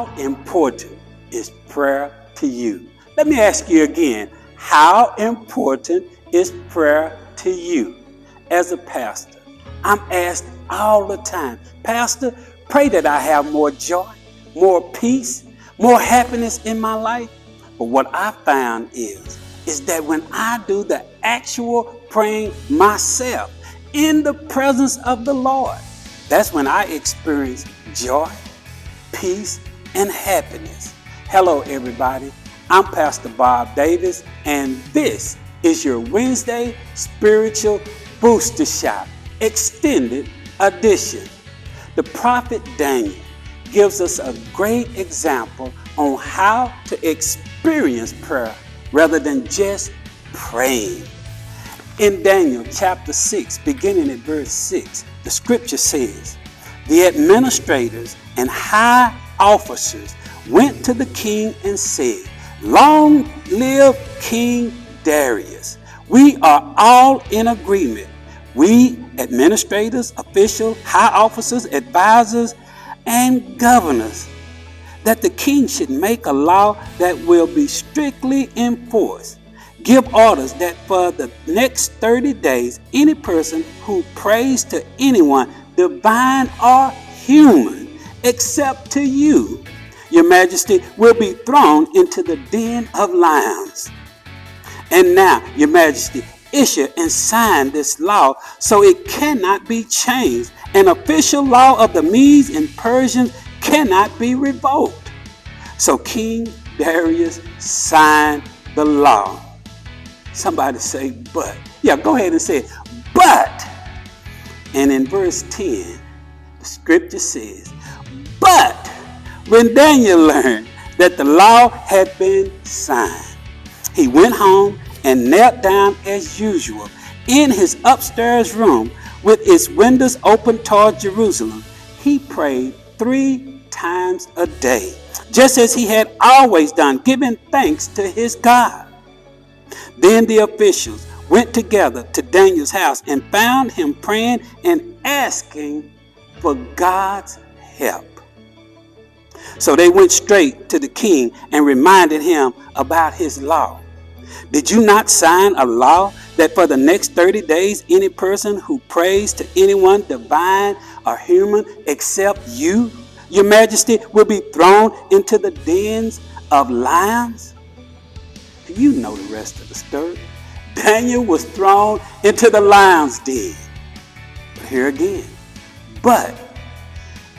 How important is prayer to you? Let me ask you again, how important is prayer to you? As a pastor, I'm asked all the time, Pastor, pray that I have more joy, more peace, more happiness in my life. But what I found is that when I do the actual praying myself in the presence of the Lord, that's when I experience joy, peace, and happiness. Hello, everybody. I'm Pastor Bob Davis, and this is your Wednesday Spiritual Booster Shot, Extended Edition. The prophet Daniel gives us a great example on how to experience prayer rather than just praying. In Daniel chapter 6, beginning at verse 6, the scripture says, "The administrators and high officers went to the king and said, 'Long live King Darius. We are all in agreement. We, administrators, officials, high officers, advisors, and governors, that the king should make a law that will be strictly enforced. Give orders that for the next 30 days, any person who prays to anyone, divine or human, except to you, Your Majesty, will be thrown into the den of lions. And now, Your Majesty, issue and sign this law so it cannot be changed. An official law of the Medes and Persians cannot be revoked.' So King Darius signed the law." Somebody say, "But." Yeah, go ahead and say it. "But." And in verse 10, the scripture says, "But when Daniel learned that the law had been signed, he went home and knelt down as usual in his upstairs room with its windows open toward Jerusalem. He prayed 3 times a day, just as he had always done, giving thanks to his God. Then the officials went together to Daniel's house and found him praying and asking for God's help. So they went straight to the king and reminded him about his law. "Did you not sign a law that for the next 30 days, any person who prays to anyone, divine or human, except you, Your Majesty, will be thrown into the dens of lions?" You know the rest of the story. Daniel was thrown into the lion's den. But here again, but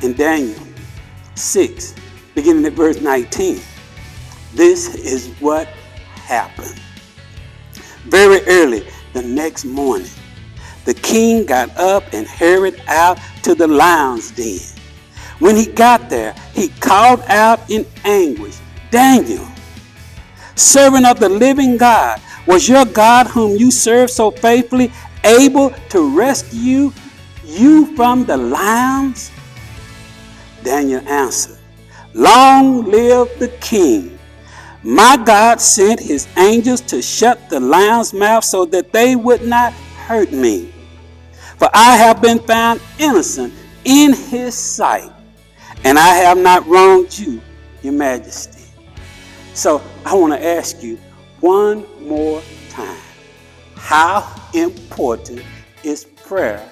in Daniel 6, beginning at verse 19, this is what happened. Very early the next morning, the king got up and hurried out to the lion's den. When he got there, he called out in anguish, "Daniel, servant of the living God, was your God whom you serve so faithfully able to rescue you from the lions?" Daniel answered, "Long live the king. My God sent his angels to shut the lion's mouth so that they would not hurt me. For I have been found innocent in his sight, and I have not wronged you, Your Majesty." So I want to ask you one more time, how important is prayer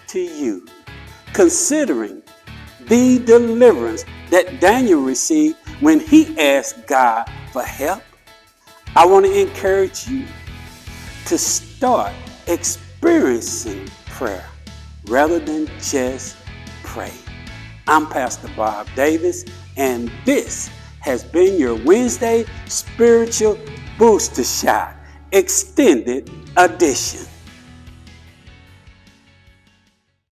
to you? Considering the deliverance that Daniel received when he asked God for help, I want to encourage you to start experiencing prayer rather than just pray. I'm Pastor Bob Davis, and this has been your Wednesday Spiritual Booster Shot, Extended Edition.